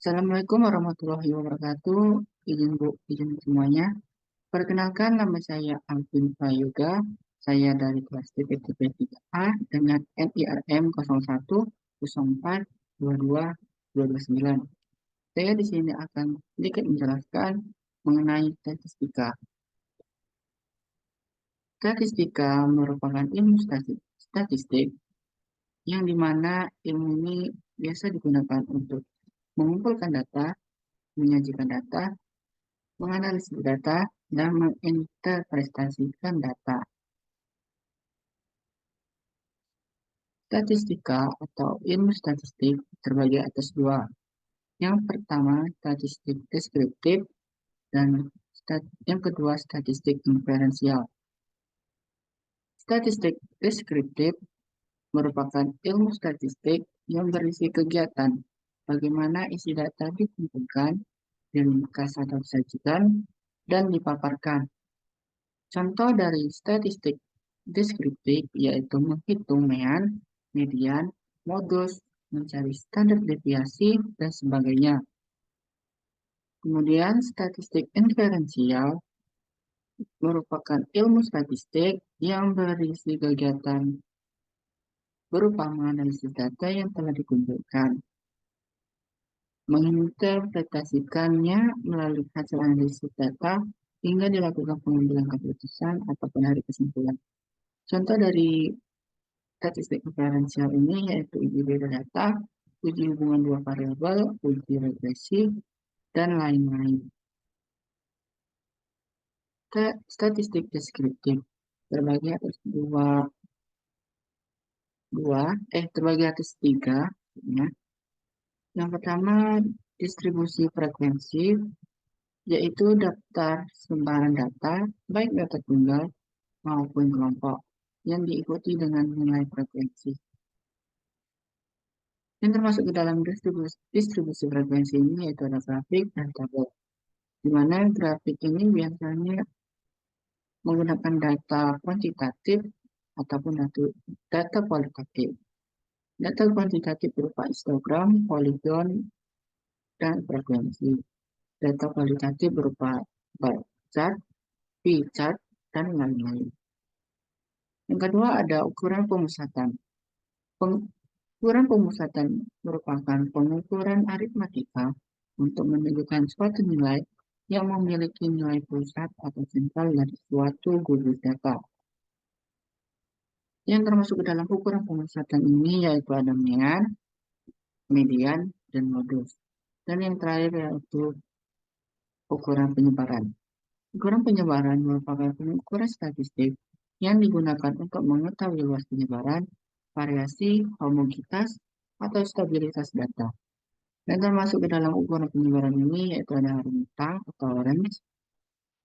Assalamualaikum warahmatullahi wabarakatuh. Izin Bu, izin semuanya. Perkenalkan nama saya Alvin Prayoga. Saya dari kelas TPTP 3A dengan NIRM 01042229. Saya di sini akan sedikit menjelaskan mengenai statistika. Statistika merupakan ilmu statistik yang dimana ilmu ini biasa digunakan untuk mengumpulkan data, menyajikan data, menganalisis data, dan menginterpretasikan data. Statistika atau ilmu statistik terbagi atas dua. Yang pertama, statistik deskriptif, dan yang kedua, statistik inferensial. Statistik deskriptif merupakan ilmu statistik yang berisi kegiatan bagaimana isi data dikumpulkan, diringkas atau disajikan, dan dipaparkan. Contoh dari statistik deskriptif yaitu menghitung mean, median, modus, mencari standar deviasi, dan sebagainya. Kemudian statistik inferensial merupakan ilmu statistik yang berisi kegiatan berupa menganalisis data yang telah dikumpulkan, menginterpretasikannya melalui hasil analisis data hingga dilakukan pengambilan keputusan atau penarik kesimpulan. Contoh dari statistik inferensial ini yaitu uji beda data, uji hubungan dua variabel, uji regresi, dan lain-lain. Statistik deskriptif terbagi atas terbagi atas tiga. Ya. Yang pertama, distribusi frekuensi, yaitu daftar sebaran data, baik data tunggal maupun kelompok, yang diikuti dengan nilai frekuensi. Yang termasuk ke dalam distribusi frekuensi ini yaitu ada grafik dan tabel. Di mana grafik ini biasanya menggunakan data kuantitatif ataupun data kualitatif. Data kuantitatif berupa histogram, poligon, dan frekuensi. Data kualitatif berupa bar chart, pie chart, dan lain-lain. Yang kedua ada ukuran pemusatan. Ukuran pemusatan merupakan pengukuran aritmatika untuk menunjukkan suatu nilai yang memiliki nilai pusat atau sentral dari suatu gugus data. Yang termasuk ke dalam ukuran pemusatan ini yaitu ada mean, median, dan modus. Dan yang terakhir yaitu ukuran penyebaran. Ukuran penyebaran merupakan pengukuran statistik yang digunakan untuk mengetahui luas penyebaran, variasi, homogenitas, atau stabilitas data. Dan termasuk ke dalam ukuran penyebaran ini yaitu ada rentang atau range,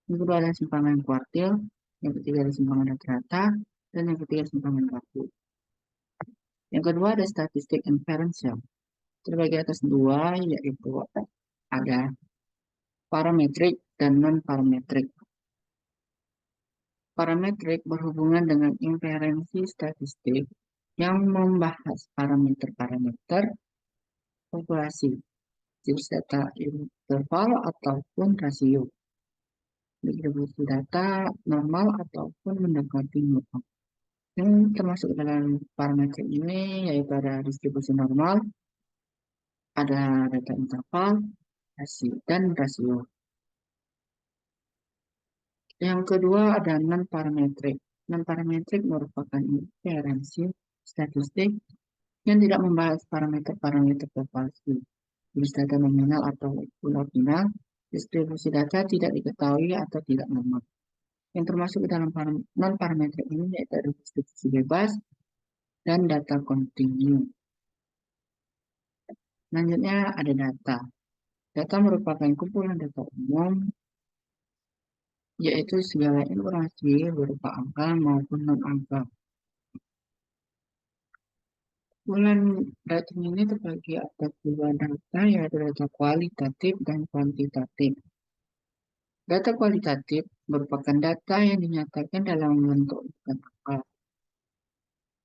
yang kedua ada simpangan kuartil, yang ketiga ada simpangan rata-rata, dan yang ketiga simpangan baku. Yang kedua ada statistik inferensial, terbagi atas dua yaitu ada parametrik dan non-parametrik. Parametrik berhubungan dengan inferensi statistik yang membahas parameter-parameter populasi, jenis data interval ataupun rasio, distribusi data normal ataupun mendekati normal. Yang termasuk dalam parameter ini yaitu ada distribusi normal, ada data interval, dan rasio. Yang kedua ada non-parametrik. Non-parametrik merupakan inferensi statistik yang tidak membahas parameter-parameter populasi, jenis data nominal atau ordinal, distribusi data tidak diketahui atau tidak normal. Yang termasuk dalam non-parametrik ini yaitu distribusi bebas dan data kontinu. Selanjutnya ada data. Data merupakan kumpulan data umum, yaitu segala informasi berupa angka maupun non-angka. Kumpulan data ini terbagi atas dua data, yaitu data kualitatif dan kuantitatif. Data kualitatif merupakan data yang dinyatakan dalam bentuk angka.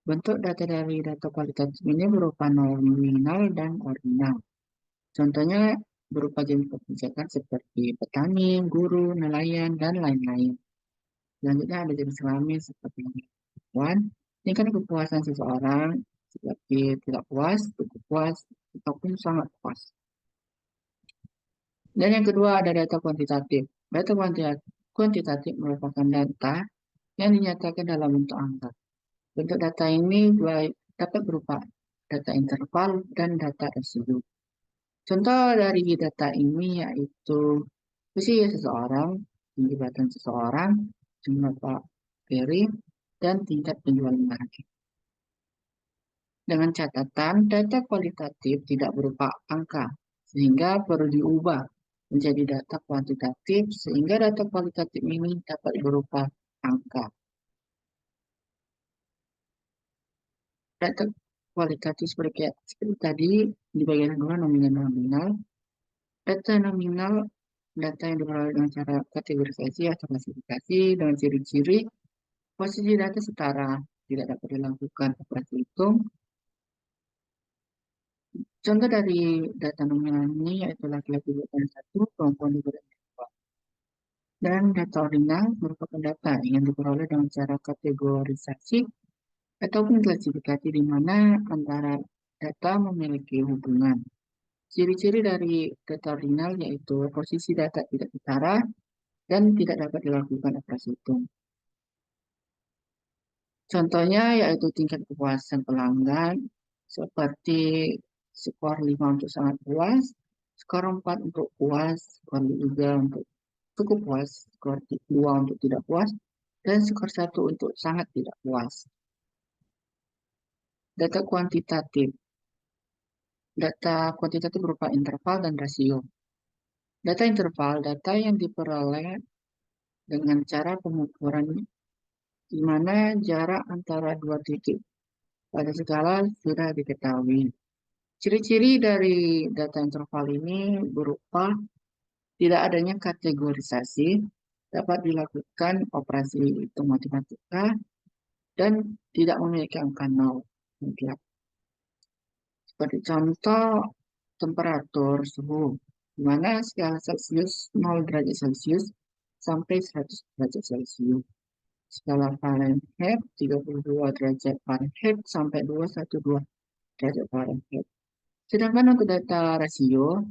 Bentuk data dari data kualitatif ini berupa nominal dan ordinal. Contohnya berupa jenis kebijakan seperti petani, guru, nelayan, dan lain-lain. Selanjutnya ada jenis kelamin seperti perempuan, tingkat kepuasan seseorang seperti tidak puas, cukup puas, ataupun sangat puas. Dan yang kedua ada data kuantitatif. Data kuantitatif merupakan data yang dinyatakan dalam bentuk angka. Bentuk data ini dapat berupa data interval dan data residu. Contoh dari data ini yaitu usia seseorang, tinggi badan seseorang, jumlah bakteri, dan tingkat penjualan barang. Dengan catatan, data kualitatif tidak berupa angka, sehingga perlu diubah menjadi data kuantitatif, sehingga data kualitatif ini dapat berupa angka. Data kualitatif seperti tadi, di bagian kedua nominal. Data nominal, data yang diperoleh dengan cara kategorisasi atau klasifikasi dengan ciri-ciri posisi data setara, tidak dapat dilakukan operasi hitung. Contoh dari data nominal ini yaitu laki-laki berukuran 1, perempuan berukuran 2. Dan data ordinal merupakan data yang diperoleh dengan cara kategorisasi ataupun klasifikasi di mana antara data memiliki hubungan. Ciri-ciri dari data ordinal yaitu posisi data tidak setara dan tidak dapat dilakukan operasi hitung. Contohnya yaitu tingkat kepuasan pelanggan seperti skor 5 untuk sangat puas, skor 4 untuk puas, skor 3 untuk cukup puas, skor 2 untuk tidak puas, dan skor 1 untuk sangat tidak puas. Data kuantitatif. Data kuantitatif berupa interval dan rasio. Data interval, data yang diperoleh dengan cara pengukuran di mana jarak antara dua titik pada skala sudah diketahui. Ciri-ciri dari data interval ini berupa tidak adanya kategorisasi, dapat dilakukan operasi hitung matematika, dan tidak memiliki angka nol. Seperti contoh temperatur suhu, di mana skala Celcius 0 derajat Celcius sampai 100 derajat Celcius. Skala Fahrenheit 32 derajat Fahrenheit sampai 212 derajat Fahrenheit. Sedangkan untuk data rasio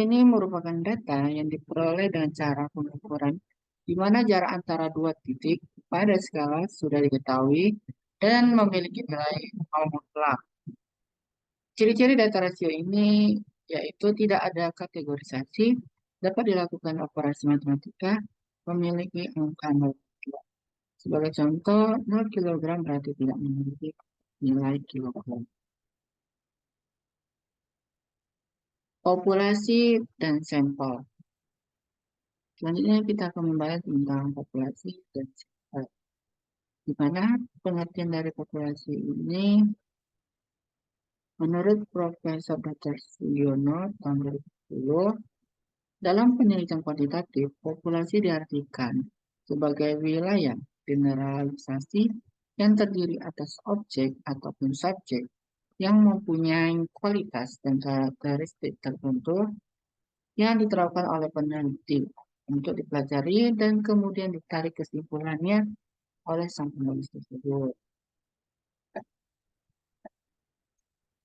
ini merupakan data yang diperoleh dengan cara pengukuran di mana jarak antara dua titik pada skala sudah diketahui dan memiliki nilai nol mutlak. Ciri-ciri data rasio ini yaitu tidak ada kategorisasi, dapat dilakukan operasi matematika, memiliki angka 0. Sebagai contoh, 0 kg berarti tidak memiliki nilai kilogram. Populasi dan sampel. Selanjutnya kita akan membahas tentang populasi dan sampel. Di mana pengertian dari populasi ini menurut Profesor Dr. Sugiono tahun 2010, dalam penelitian kuantitatif, populasi diartikan sebagai wilayah generalisasi yang terdiri atas objek ataupun subjek yang mempunyai kualitas dan karakteristik tertentu yang diterapkan oleh peneliti untuk dipelajari dan kemudian ditarik kesimpulannya oleh sang penulis tersebut.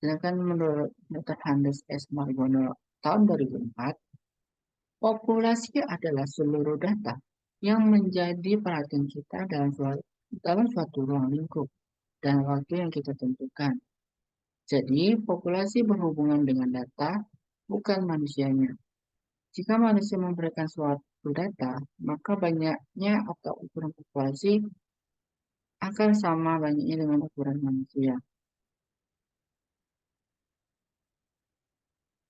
Sedangkan menurut Dr. Handes S. Margono tahun 2004, populasi adalah seluruh data yang menjadi perhatian kita dalam suatu ruang lingkup dan waktu yang kita tentukan. Jadi, populasi berhubungan dengan data, bukan manusianya. Jika manusia memberikan suatu data, maka banyaknya atau ukuran populasi akan sama banyaknya dengan ukuran manusia.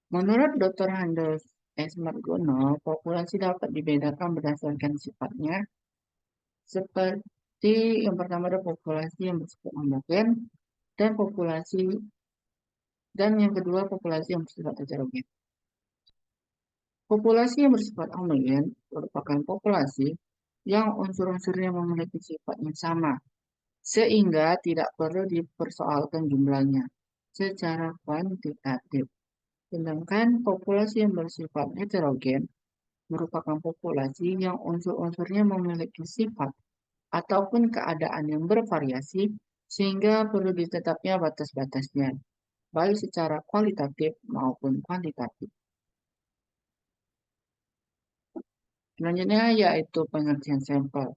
Menurut Dr. Handes S. Margono, populasi dapat dibedakan berdasarkan sifatnya, seperti yang pertama ada populasi yang bersifat homogen dan yang kedua populasi yang bersifat heterogen. Populasi yang bersifat homogen merupakan populasi yang unsur-unsurnya memiliki sifat yang sama, sehingga tidak perlu dipersoalkan jumlahnya. secara kuantitatif. Sedangkan populasi yang bersifat heterogen merupakan populasi yang unsur-unsurnya memiliki sifat ataupun keadaan yang bervariasi sehingga perlu ditetapnya batas-batasnya, baik secara kualitatif maupun kuantitatif. Selanjutnya yaitu pengertian sampel.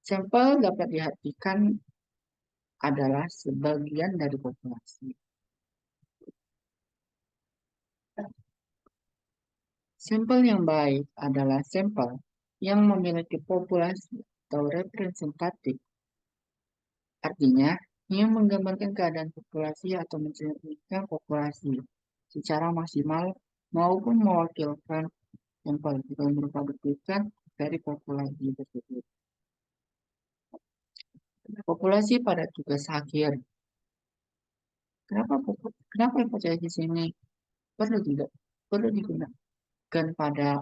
Sampel dapat diartikan adalah sebagian dari populasi. Sampel yang baik adalah sampel yang memiliki populasi atau representatif. Artinya, yang menggambarkan keadaan populasi atau mencerminkan populasi secara maksimal maupun mewakilkan sampel juga berupa duplikat dari populasi tersebut. Populasi pada tugas akhir. Kenapa hipotesis ini perlu digunakan pada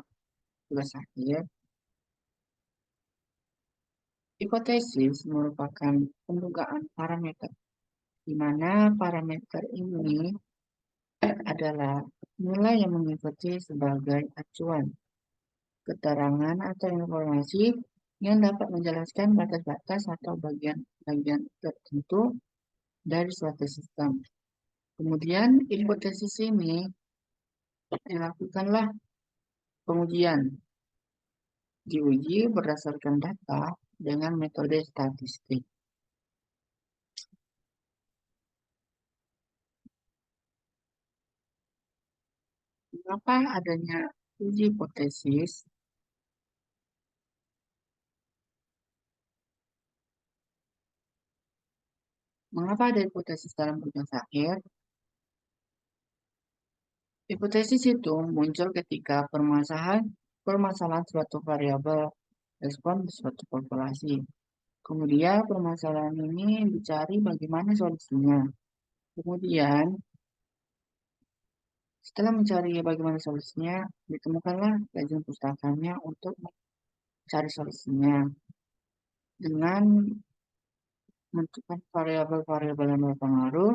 tugas akhir? Hipotesis merupakan pendugaan parameter, di mana parameter ini adalah nilai yang mengikuti sebagai acuan, keterangan atau informasi yang dapat menjelaskan batas-batas atau bagian-bagian tertentu dari suatu sistem. Kemudian hipotesis ini dilakukanlah pengujian, diuji berdasarkan data dengan metode statistik. Mengapa adanya uji hipotesis? Mengapa ada hipotesis dalam tugas akhir? Hipotesis itu muncul ketika permasalahan suatu variabel respon di suatu populasi. Kemudian permasalahan ini dicari bagaimana solusinya. Kemudian setelah mencari bagaimana solusinya, ditemukanlah kajian pustakanya untuk mencari solusinya dengan menentukan variabel-variabel yang berpengaruh,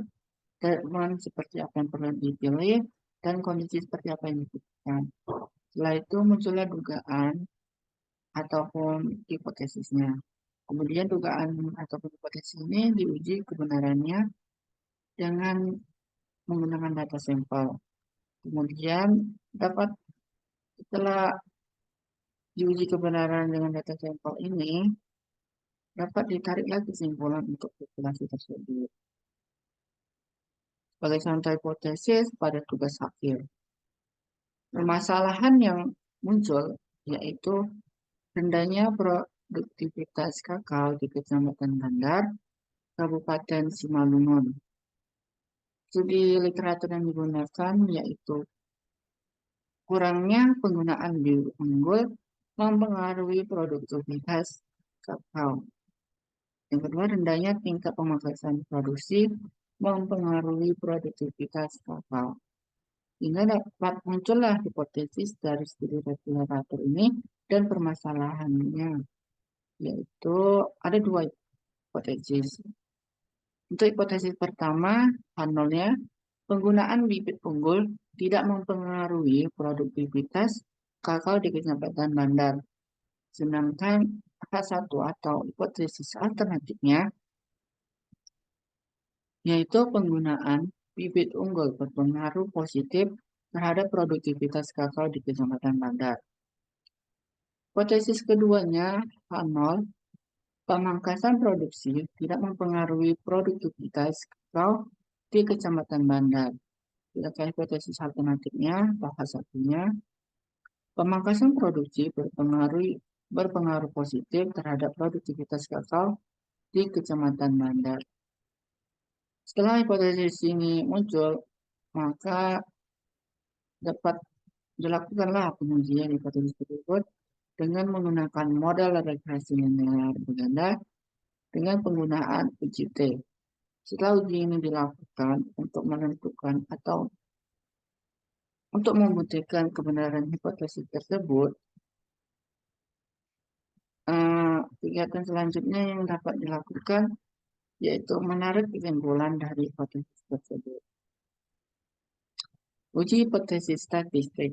teman seperti apa yang perlu dipilih, dan kondisi seperti apa yang dibutuhkan. Setelah itu muncullah dugaan ataupun hipotesisnya. Kemudian dugaan ataupun hipotesis ini diuji kebenarannya dengan menggunakan data sampel. Kemudian setelah diuji kebenaran dengan data sampel ini, dapat ditariklah kesimpulan untuk populasi tersebut. Sebagai contoh hipotesis pada tugas akhir. Permasalahan yang muncul yaitu rendahnya produktivitas kakao di Kecamatan Bandar, Kabupaten Simalungun. Studi literatur yang digunakan yaitu kurangnya penggunaan bibit unggul mempengaruhi produktivitas kakao. Yang kedua, rendahnya tingkat pemangkasan produksi mempengaruhi produktivitas kakao. Hingga dapat muncullah hipotesis dari studi literatur ini dan permasalahannya, yaitu ada dua hipotesis. Untuk hipotesis pertama, H0-nya, penggunaan bibit unggul tidak mempengaruhi produktivitas kakao di Kecamatan Bandar. Sedangkan H1 atau hipotesis alternatifnya, yaitu penggunaan bibit unggul berpengaruh positif terhadap produktivitas kakao di Kecamatan Bandar. Hipotesis keduanya, H0, pemangkasan produksi tidak mempengaruhi produktivitas kakao di Kecamatan Bandar. Sedangkan hipotesis alternatifnya, tahap satunya, pemangkasan produksi berpengaruh positif terhadap produktivitas kakao di Kecamatan Bandar. Setelah hipotesis ini muncul, maka dapat dilakukanlah pengujian hipotesis tersebut dengan menggunakan model regresi linear berganda dengan penggunaan uji T. Setelah uji ini dilakukan untuk menentukan atau untuk membuktikan kebenaran hipotesis tersebut, kegiatan selanjutnya yang dapat dilakukan yaitu menarik kesimpulan dari hipotesis tersebut. Uji hipotesis statistik.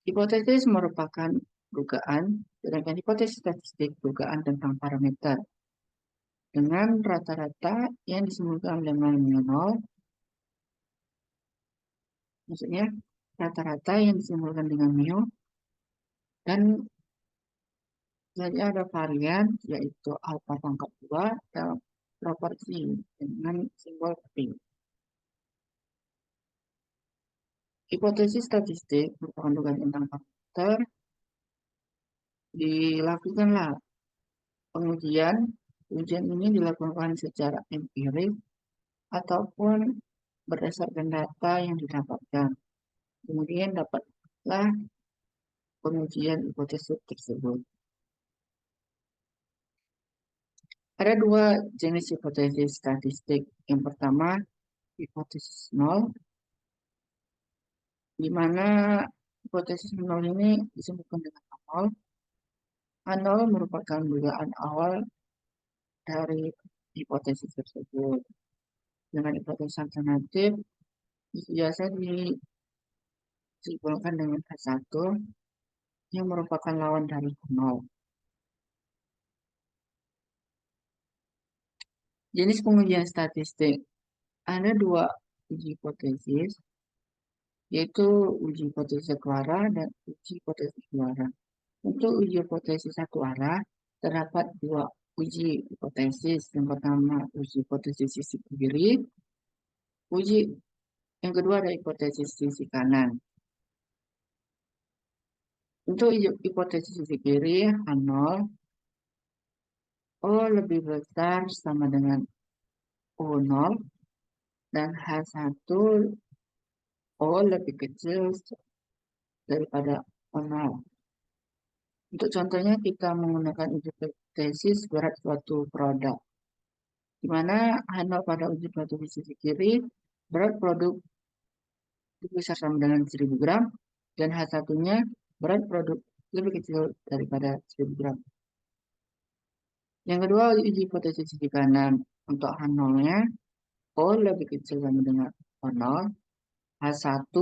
Hipotesis merupakan dugaan, sedangkan hipotesis statistik dugaan tentang parameter. Dengan rata-rata yang disebutkan dengan nol, maksudnya rata-rata yang disimpulkan dengan mu, dan saja ada varian yaitu alfa pangkat 2 dalam proporsi dengan simbol P. Hipotesis statistik merupakan dugaan tentang parameter. Dilakukanlah pengujian. Ujian ini dilakukan secara empirik ataupun berdasarkan data yang didapatkan. Kemudian dapatlah pengujian hipotesis tersebut. Ada dua jenis hipotesis statistik. Yang pertama, hipotesis nol, di mana hipotesis nol ini disebutkan dengan nol. Nol merupakan dugaan awal dari hipotesis tersebut. Dengan hipotesis alternatif, biasa disimpulkan dengan H1 yang merupakan lawan dari nol. Jenis pengujian statistik. Ada dua uji hipotesis, yaitu uji hipotesis satu arah dan uji hipotesis dua arah. Untuk uji hipotesis satu arah, terdapat dua uji hipotesis. Yang pertama, uji hipotesis sisi kiri. Yang kedua ada hipotesis sisi kanan. Untuk hipotesis sisi kiri, H0, O lebih besar sama dengan O0, dan H1, O lebih kecil daripada O0. Untuk contohnya, kita menggunakan uji hipotesis berat suatu produk, di mana H0 pada uji hipotesis sisi kiri, berat produk besar sama dengan 1000 gram, dan H1-nya berat produk lebih kecil daripada 1000 gram. Yang kedua, uji hipotesis sisi kanan. Untuk H0-nya, O lebih kecil sama dengan O0, H1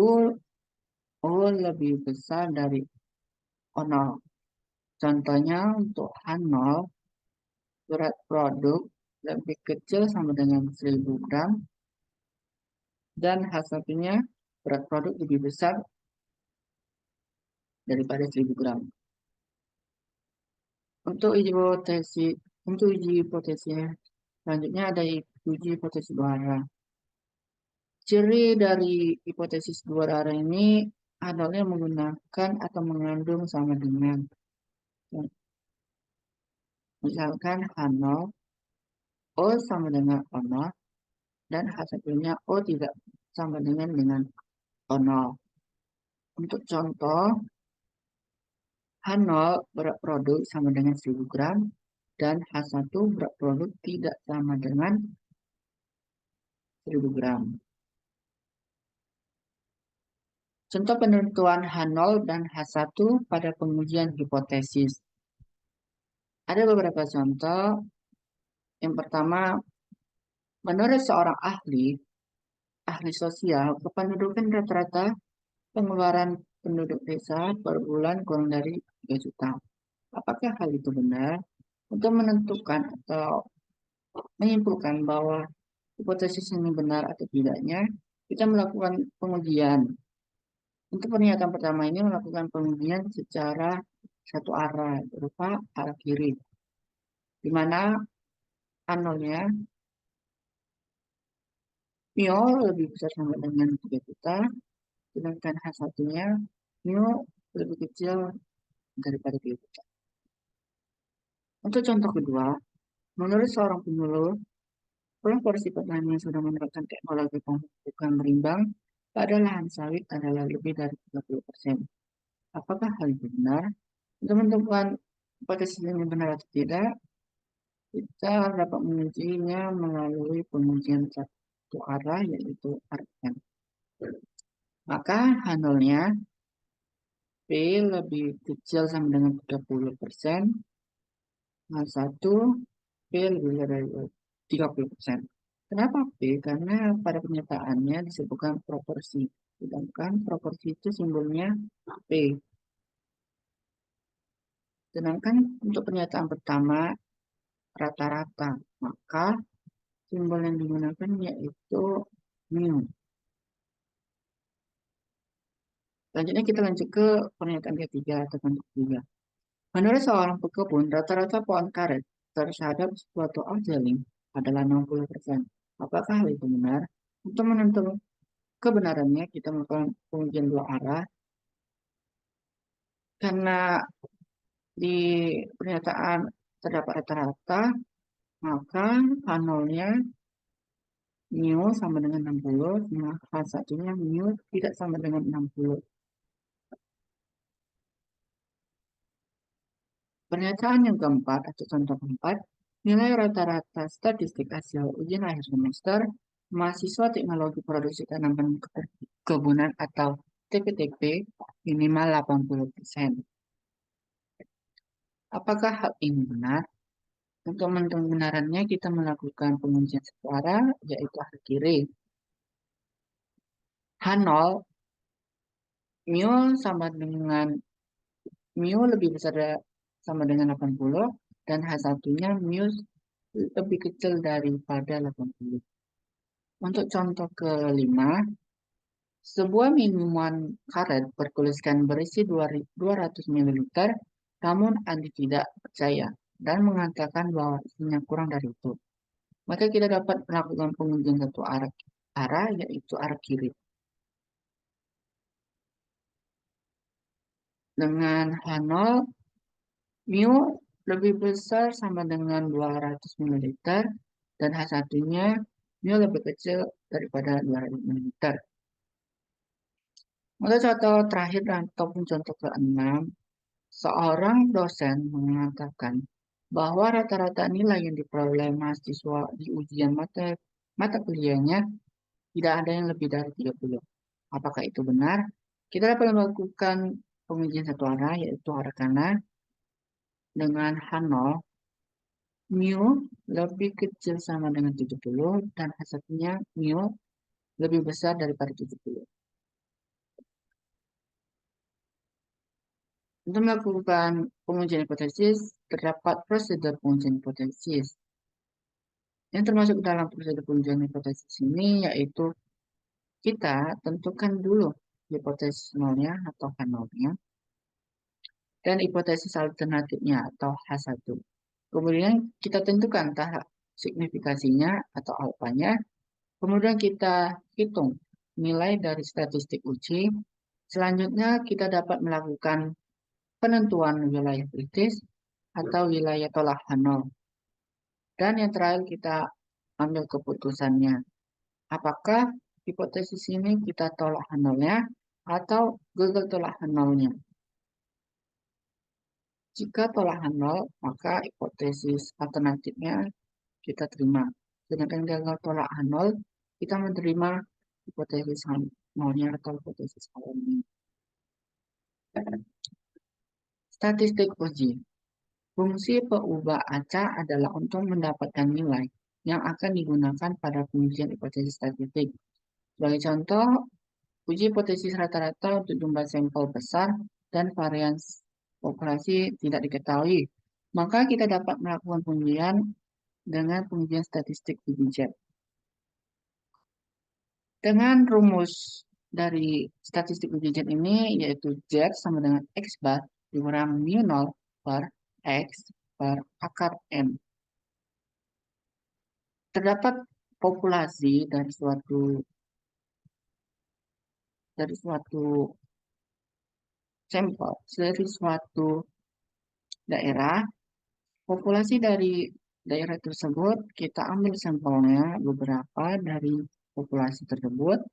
O lebih besar dari O0. Contohnya untuk H0, berat produk lebih kecil sama dengan 1000 gram, dan H1-nya berat produk lebih besar daripada 1000 gram. Untuk uji hipotesis selanjutnya ada uji hipotesis dua arah. Ciri dari hipotesis dua arah ini adalah menggunakan atau mengandung sama dengan, misalkan H0, O sama dengan O0, dan H1-nya O tidak sama dengan O0. Untuk contoh, H0 berat produk sama dengan 1000 gram, dan H1 berat produk tidak sama dengan 1000 gram. Contoh penentuan H0 dan H1 pada pengujian hipotesis. Ada beberapa contoh. Yang pertama, menurut seorang ahli sosial, kependudukan rata-rata pengeluaran penduduk desa per bulan kurang dari 3 juta. Apakah hal itu benar? Untuk menentukan atau menyimpulkan bahwa hipotesis ini benar atau tidaknya, kita melakukan pengujian. Untuk pernyataan pertama ini melakukan pengujian secara satu arah, berupa arah kiri, di mana anolnya mu lebih besar sama dengan 3 juta, sedangkan H1-nya mu lebih kecil daripada 3 juta. Untuk contoh kedua, menurut seorang penyuluh, porsi petani yang sudah menerapkan teknologi pemupukan berimbang pada lahan sawit adalah lebih dari 30%. Apakah hal itu benar? Untuk menentukan hipotesis ini benar atau tidak, kita dapat mengujinya melalui pengujian satu arah, yaitu arah. Maka H0-nya P lebih kecil sama dengan 30%, H1 P lebih dari 30%. Kenapa P? Karena pada pernyataannya disebutkan proporsi. Sedangkan proporsi itu simbolnya P. Sedangkan untuk pernyataan pertama rata-rata, maka simbol yang digunakan yaitu mu. Selanjutnya kita lanjut ke pernyataan ketiga atau bentuk ketiga. Menurut seorang pekebun, rata-rata pohon karet terhadap suatu outlining adalah 60%. Apakah hal itu benar? Untuk menentukan kebenarannya, kita melakukan pengujian dua arah. Karena di pernyataan terdapat rata-rata, maka H0-nya mu sama dengan 60, nah H1-nya mu tidak sama dengan 60. Pernyataan yang keempat atau contoh keempat, nilai rata-rata statistik hasil ujian akhir semester mahasiswa teknologi produksi tanaman kebunan atau TPTP minimal 80%. Apakah hal ini benar? Untuk menentukan kebenarannya kita melakukan pengujian suara yaitu arah kiri. H0 mu sama dengan mu lebih besar sama dengan 80 dan H1-nya mu lebih kecil daripada 80. Untuk contoh kelima, sebuah minuman karet bertuliskan berisi 200 ml, namun Anda tidak percaya dan mengatakan bahwa isinya kurang dari itu. Maka kita dapat melakukan pengujian satu arah yaitu arah kiri. Dengan H0, mu lebih besar sama dengan 200 ml dan H1-nya mu lebih kecil daripada 200 ml. Untuk contoh terakhir ataupun contoh keenam, seorang dosen mengatakan bahwa rata-rata nilai yang diperoleh mahasiswa di ujian mata kuliahnya tidak ada yang lebih dari 30. Apakah itu benar? Kita dapat melakukan pengujian satu arah yaitu arah kanan dengan H0 mu lebih kecil sama dengan 70 dan hasilnya mu lebih besar daripada 70. Untuk melakukan pengujian hipotesis, terdapat prosedur pengujian hipotesis. Yang termasuk dalam prosedur pengujian hipotesis ini yaitu kita tentukan dulu hipotesis nolnya atau H0-nya dan hipotesis alternatifnya atau H1. Kemudian kita tentukan tahap signifikasinya atau alfanya. Kemudian kita hitung nilai dari statistik uji. Selanjutnya kita dapat melakukan penentuan wilayah kritis atau wilayah tolak H0. Dan yang terakhir kita ambil keputusannya. Apakah hipotesis ini kita tolak H0-nya atau gagal tolak H0-nya? Jika tolak H0, maka hipotesis alternatifnya kita terima. Sedangkan gagal tolak H0, kita menerima hipotesis H0-nya atau hipotesis H0-nya. Statistik uji. Fungsi peubah acak adalah untuk mendapatkan nilai yang akan digunakan pada pengujian hipotesis statistik. Sebagai contoh, uji hipotesis rata-rata untuk jumlah sampel besar dan varian populasi tidak diketahui. Maka kita dapat melakukan pengujian dengan pengujian statistik uji. Dengan rumus dari statistik uji ini yaitu Z sama dengan X bar dikurang mu 0 per X per akar M. Terdapat populasi dari suatu sampel, dari suatu daerah. Populasi dari daerah tersebut kita ambil sampelnya beberapa dari populasi tersebut.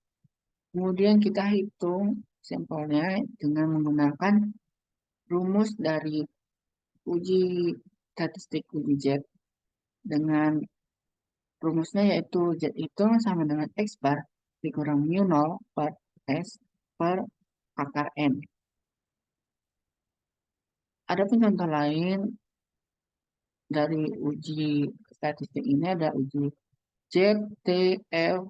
Kemudian kita hitung sampelnya dengan menggunakan rumus dari uji statistik uji Z dengan rumusnya yaitu Z hitung sama dengan X bar dikurang mu 0 per S per akar N. Ada pun contoh lain dari uji statistik ini ada uji T, F,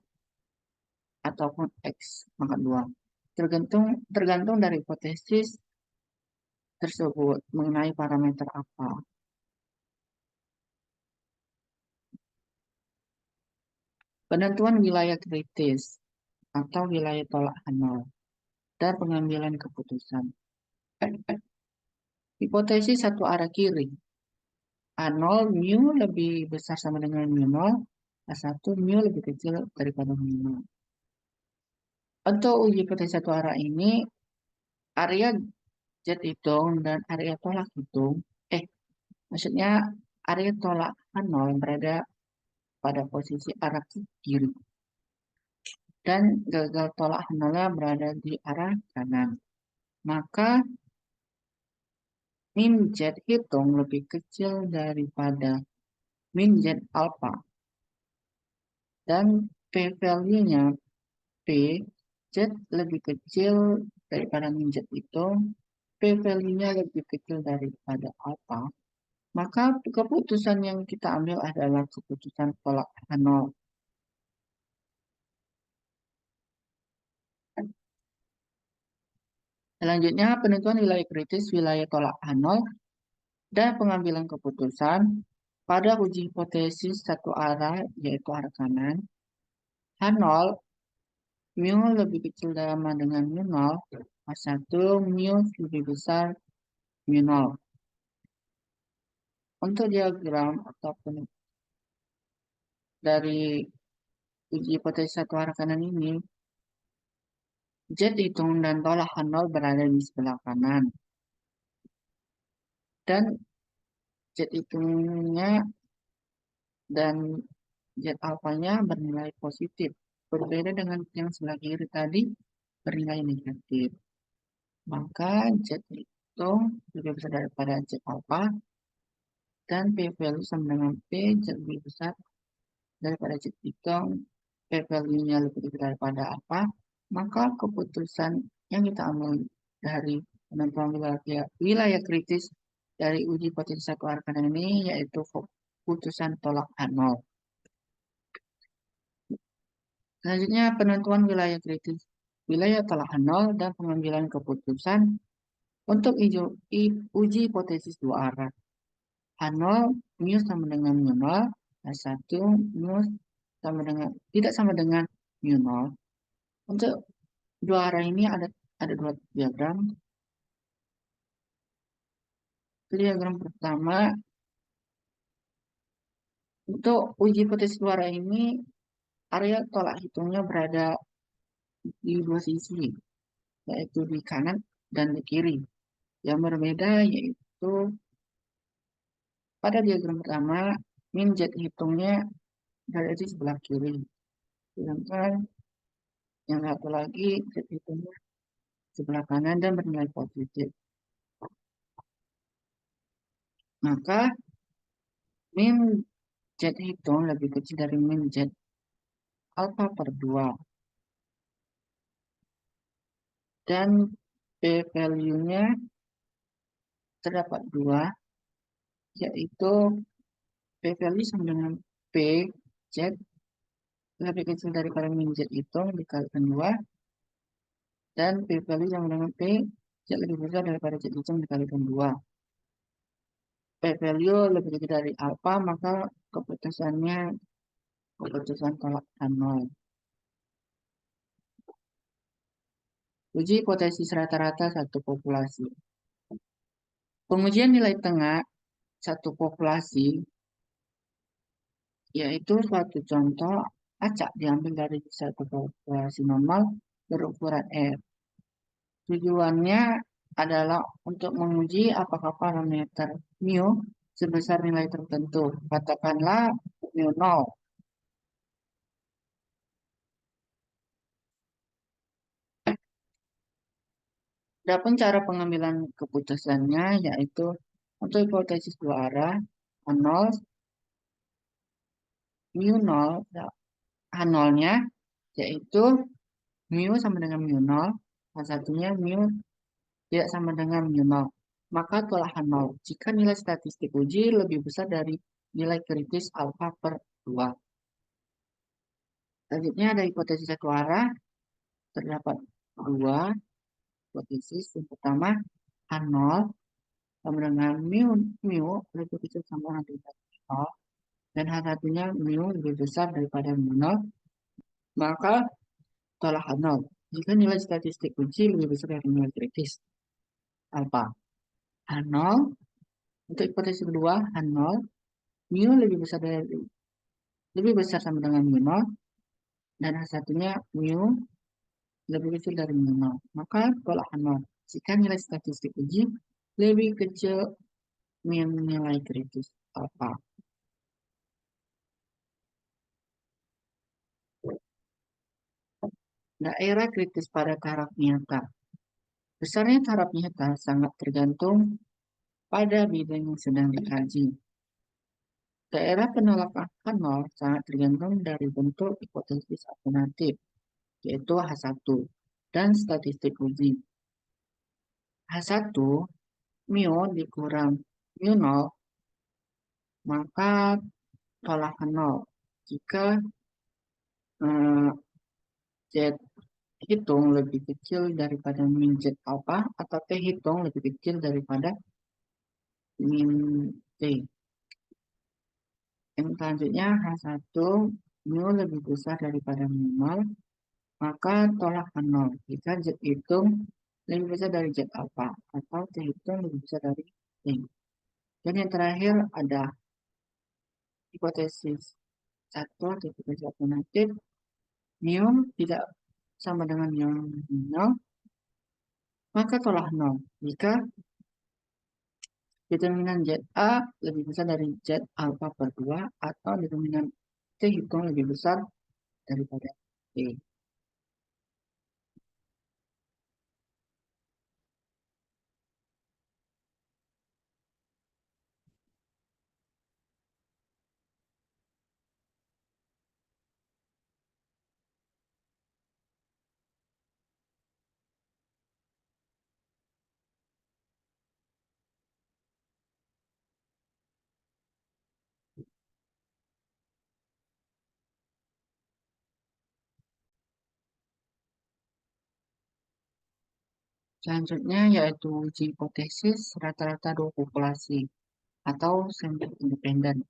ataupun X pangkat 2. Tergantung tergantung dari hipotesis tersebut mengenai parameter apa. Penentuan wilayah kritis atau wilayah tolak nol dan pengambilan keputusan. Hipotesis satu arah kiri. A0 mu lebih besar sama dengan mu 0, A1 mu lebih kecil daripada mu 0. Untuk uji hipotesis satu arah ini, area Z hitung dan area tolak hitung, maksudnya area tolak A0 berada pada posisi arah kiri dan gagal tolak nolnya berada di arah kanan. Maka min Z hitung lebih kecil daripada min Z alpha. Dan p-value-nya P Z lebih kecil daripada min Z hitung, p-value-nya lebih kecil daripada alpha. Maka keputusan yang kita ambil adalah keputusan tolak nol. Selanjutnya, penentuan wilayah kritis, wilayah tolak nol, dan pengambilan keputusan pada uji hipotesis satu arah, yaitu arah kanan. H0, mu lebih kecil sama dengan mu 0, H1, mu lebih besar mu 0. Untuk diagram ataupun dari uji hipotesis satu arah kanan ini, Z hitung dan tolak H0 berada di sebelah kanan. Dan Z hitungnya dan Z alfanya bernilai positif. Berbeda dengan yang sebelah kiri tadi, bernilai negatif. Maka Z hitung lebih besar daripada Z alfa. Dan p-value sama dengan P, Z lebih besar daripada Z hitung. P-value-nya lebih besar daripada alfa. Maka keputusan yang kita ambil dari penentuan wilayah kritis dari uji hipotesis satu arah kanan ini yaitu keputusan tolak nol. Selanjutnya penentuan wilayah kritis, wilayah tolak nol dan pengambilan keputusan untuk uji hipotesis dua arah. H0 mu sama dengan mu 0, H1 mu sama dengan tidak sama dengan mu 0. Untuk dua arah ini ada dua diagram. Diagram pertama, untuk uji hipotesis dua arah ini, area tolak hitungnya berada di dua sisi, yaitu di kanan dan di kiri. Yang berbeda yaitu pada diagram pertama, min Z hitungnya berada di sebelah kiri. Sedangkan yang satu lagi Z hitungnya sebelah kanan dan bernilai positif. Maka min Z hitung lebih kecil dari min Z alpha per 2. Dan p-value-nya terdapat 2, yaitu p-value sama dengan p Z lebih kecil daripada min Z hitung dikalikan 2. Dan p-value sama dengan p Z lebih besar daripada Z hitung dikalikan 2. P-value lebih kecil dari alpha, maka keputusannya keputusan tolak nol. Uji hipotesis rata-rata satu populasi. Pengujian nilai tengah satu populasi yaitu suatu contoh acak diambil dari satu populasi normal berukuran R. Tujuannya adalah untuk menguji apakah parameter mu sebesar nilai tertentu. Katakanlah mu 0. Adapun cara pengambilan keputusannya yaitu untuk hipotesis dua arah H0 mu 0 H0-nya yaitu mu sama dengan mu 0, H1-nya mu tidak sama dengan mu 0. Maka tolak H0 jika nilai statistik uji lebih besar dari nilai kritis alfa per 2. Selanjutnya ada hipotesis satu arah. Terdapat dua hipotesis. Yang pertama, H0 sama dengan mu lebih kecil sama dengan 0. Dan H1-nya mu lebih besar daripada mu 0. Maka tolak H0. Jika nilai statistik uji lebih besar dari nilai kritis alfa. H0 untuk hipotesis kedua, H0 mu lebih besar sama dengan mu 0 dan H1-nya mu lebih kecil dari mu 0. Maka tolak H0. Jika nilai statistik uji lebih kecil min nilai kritis alfa. Daerah kritis pada taraf nyata. Besarnya taraf nyata sangat tergantung pada bidang yang sedang dikaji. Daerah penolakan nol sangat tergantung dari bentuk hipotesis alternatif, yaitu H1, dan statistik uji. H1, mu dikurang mu 0, maka tolak 0. Jika Z hitung lebih kecil daripada min Z alpha atau T hitung lebih kecil daripada min T. Yang selanjutnya H1 mu lebih besar daripada mu 0, maka tolak 0 jika Z hitung lebih besar dari Z alpha atau T hitung lebih besar dari T. Dan yang terakhir ada hipotesis satu atau hipotesis alternatif, mu tidak sama dengan mu 0, maka tolak 0 jika determinan ZA lebih besar dari Z alpha per 2 atau determinan T hitung lebih besar daripada T. Selanjutnya yaitu uji hipotesis rata-rata dua populasi atau sampel independen.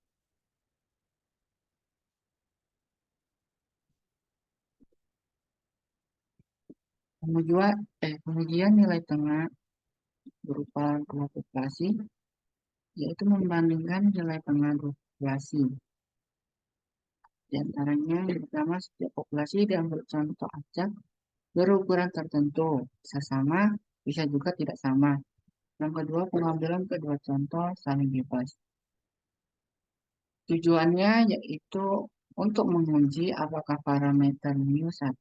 Pengujian nilai tengah berupa dua populasi, yaitu membandingkan nilai tengah dua populasi. Di antaranya yang pertama, setiap populasi diambil contoh acak berukuran tertentu, bisa sama, bisa juga tidak sama. Yang kedua, pengambilan kedua contoh saling bebas. Tujuannya yaitu untuk menguji apakah parameter mu1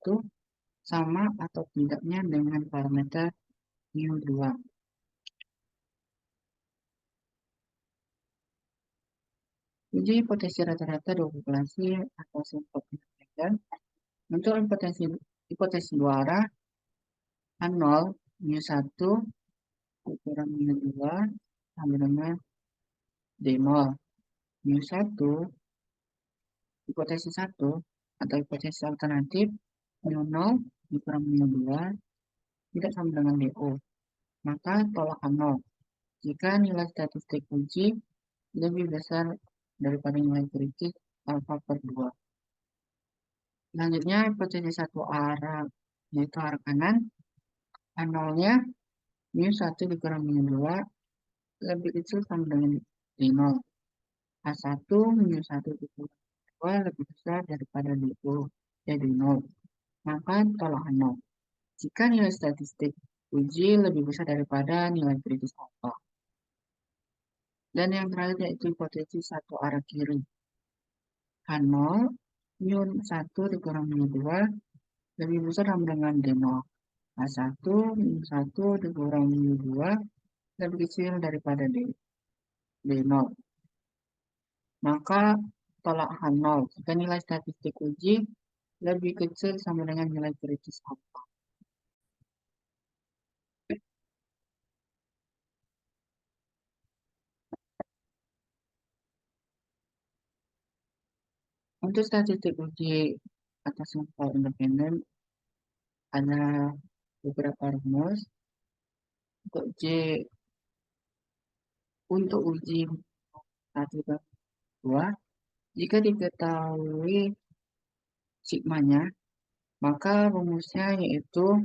sama atau tidaknya dengan parameter mu2. Uji hipotesis rata-rata dua populasi atau sampel independen. Untuk hipotesis dua arah, H0 mu1 ukuran mu2 sama dengan D0. Mu1 hipotesis 1 atau hipotesis alternatif mu0 dikurang mu2 tidak sama dengan DO. Maka tolak 0 jika nilai statistik uji lebih besar daripada nilai kritis alfa per 2. Selanjutnya hipotesis satu arah, yaitu arah kanan. H0-nya mu1 dikurang mu2 lebih kecil sama dengan D0. H1 mu1 dikurang mu2 lebih besar daripada D0, ya D0. Maka tolak 0 jika nilai statistik uji lebih besar daripada nilai kritis alfa. Dan yang terakhir yaitu hipotesis satu arah kiri. H0 mu1 dikurang mu2 lebih besar sama dengan D0. H1 mu1 dikurang mu2 lebih kecil daripada D0. Maka tolak H0 jika nilai statistik uji lebih kecil sama dengan nilai kritis alfa. Untuk statistik uji atau sampel independen ada beberapa rumus. Untuk untuk uji 1 dan 2, jika diketahui sigmanya, maka rumusnya yaitu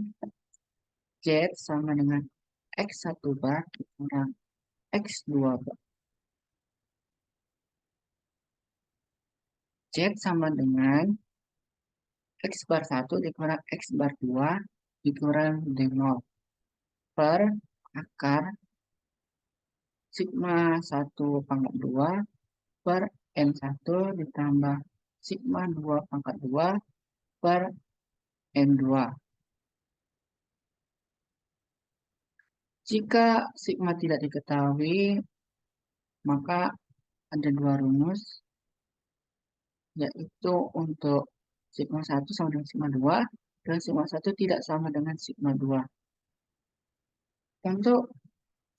Z sama dengan X1 bar dikurang X2 bar. Z sama dengan X bar 1 dikurang X bar 2 dikurang D0 per akar sigma 1 pangkat 2 per N1 ditambah sigma 2 pangkat 2 per N2. Jika sigma tidak diketahui, maka ada dua rumus, yaitu untuk sigma 1 sama dengan sigma 2, dan sigma 1 tidak sama dengan sigma 2. Untuk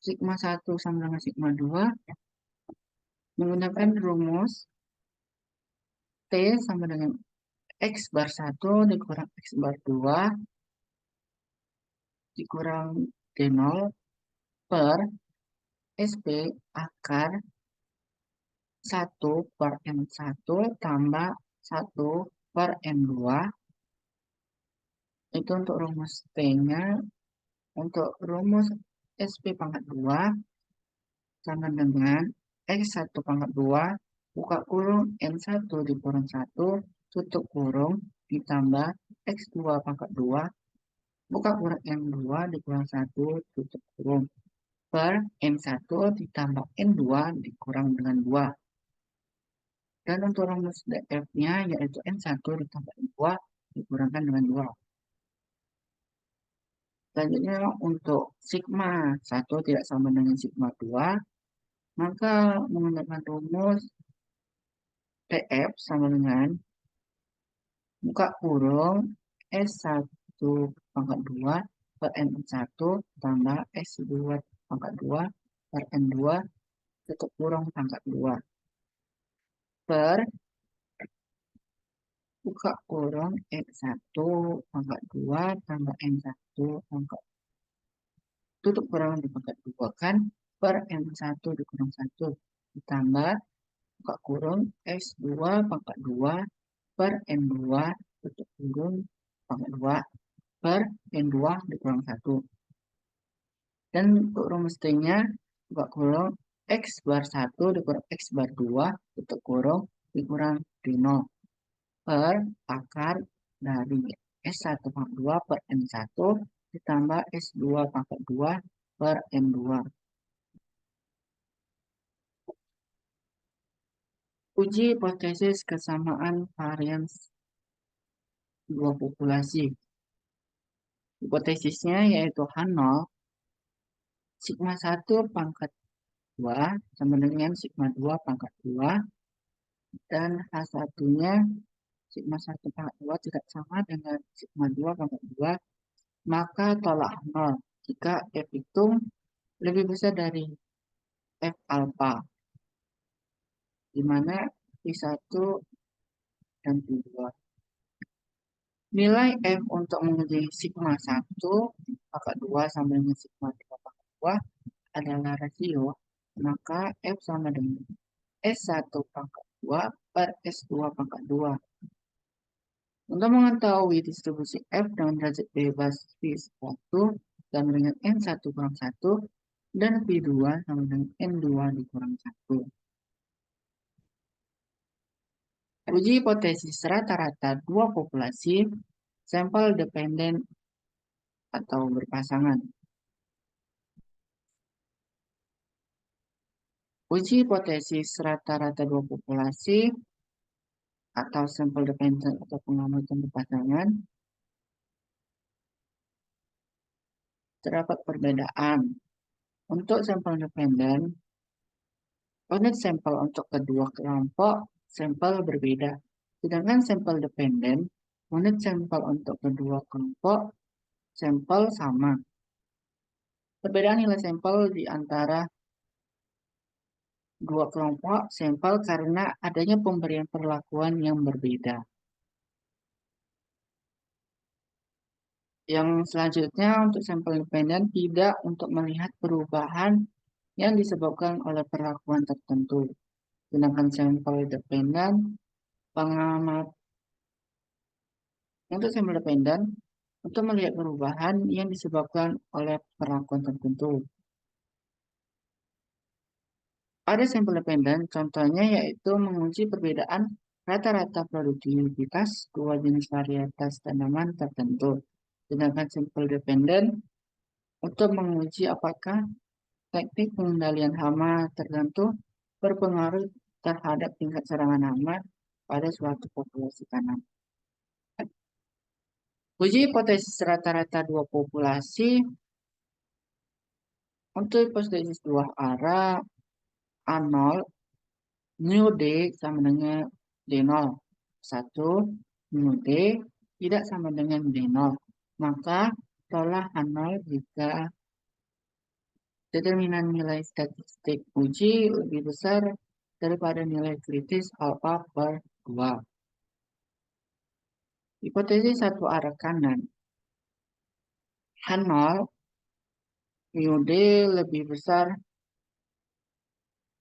sigma 1 sama dengan sigma 2, menggunakan rumus T sama dengan X bar 1 dikurang X bar 2 dikurang D0 per SP akar 1 per N1 tambah 1 per N2. Itu untuk rumus T-nya. Untuk rumus SP pangkat 2 sama dengan X1 pangkat 2 buka kurung N1 dikurang 1 tutup kurung ditambah X2 pangkat 2 buka kurung N2 dikurang 1 tutup kurung per N1 ditambah N2 dikurang dengan 2. Dan untuk rumus DF-nya yaitu N1 ditambah N2 dikurangkan dengan 2. Selanjutnya untuk sigma 1 tidak sama dengan sigma 2, maka menggunakan rumus TF sama dengan buka kurung S1 pangkat 2 per N1 tambah S2 pangkat 2 per N2 tutup kurung pangkat 2 per buka kurung N1 pangkat 2 tambah N1 pangkat tutup kurung di pangkat 2 kan per N1 dikurang 1 ditambah buka kurung S2 pangkat 2 per N2 tutup kurung pangkat 2 per N2 dikurang 1. Dan untuk rumus T-nya buka kurung X bar 1 dikurang X bar 2 tutup kurung dikurang D0 per akar dari S1 pangkat 2 per N1 ditambah S2 pangkat 2 per N2. Uji hipotesis kesamaan varians dua populasi. Hipotesisnya yaitu H0 sigma 1 pangkat 2 sama dengan sigma 2 pangkat 2 dan H1-nya sigma 1 pangkat 2 tidak sama dengan sigma 2 pangkat 2, maka tolak 0 jika F itu lebih besar dari F alpha, di mana P1 dan P2. Nilai F untuk menguji sigma 1 pangkat 2 sama dengan sigma 2 pangkat 2 adalah rasio, maka F sama dengan S1 pangkat 2 per S2 pangkat 2. Untuk mengetahui distribusi F dengan derajat bebas P1 sama dengan N1 kurang 1 dan P2 sama dengan N2 dikurang 1. Uji hipotesis rata-rata dua populasi sampel dependen atau berpasangan. Uji hipotesis rata-rata dua populasi atau sampel dependen atau pengamatan berpasangan terdapat perbedaan. Untuk sampel dependen, unit sampel untuk kedua kelompok sampel berbeda. Sedangkan sampel dependen, unit sampel untuk kedua kelompok sampel sama. Perbedaan nilai sampel di antara dua kelompok sampel karena adanya pemberian perlakuan yang berbeda. Yang selanjutnya untuk sampel independen tidak untuk melihat perubahan yang disebabkan oleh perlakuan tertentu. Gunakan sampel dependen pengamat untuk sampel dependen untuk melihat perubahan yang disebabkan oleh perlakuan tertentu. Ada sampel dependen, contohnya yaitu menguji perbedaan rata-rata produktivitas dua jenis varietas tanaman tertentu. Gunakan sampel dependen untuk menguji apakah teknik pengendalian hama tertentu berpengaruh terhadap tingkat serangan hama pada suatu populasi tanaman. Uji hipotesis rata-rata dua populasi. Untuk hipotesis dua arah A0 mu D sama dengan D0. 1 mu D tidak sama dengan D0. Maka tolak A0 jika determinan nilai statistik uji lebih besar daripada nilai kritis alfa per 2. Hipotesis satu arah kanan. H0 mu D lebih besar,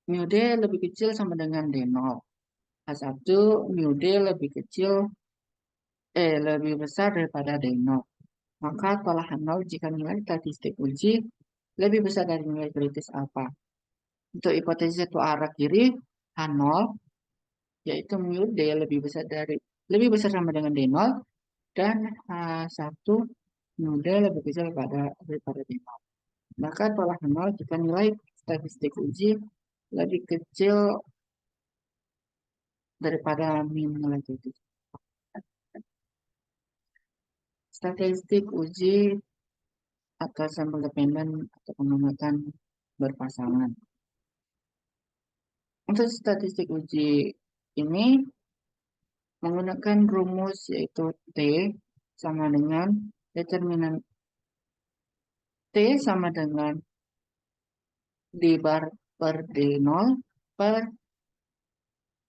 mu D lebih kecil sama dengan D0. H1 mu D lebih kecil, lebih besar daripada D0. Maka tolak H0 jika nilai statistik uji lebih besar dari nilai kritis alfa. Untuk hipotesis satu arah kiri, H0 yaitu mu D lebih besar sama dengan D0 dan H1 mu D lebih kecil daripada D0. Maka tolak H0 jika nilai statistik uji lebih kecil daripada nilai kritis. Statistik uji atau sampel dependen atau pengamatan berpasangan. Untuk statistik uji ini menggunakan rumus yaitu T sama dengan determinan T sama dengan D bar per D0 per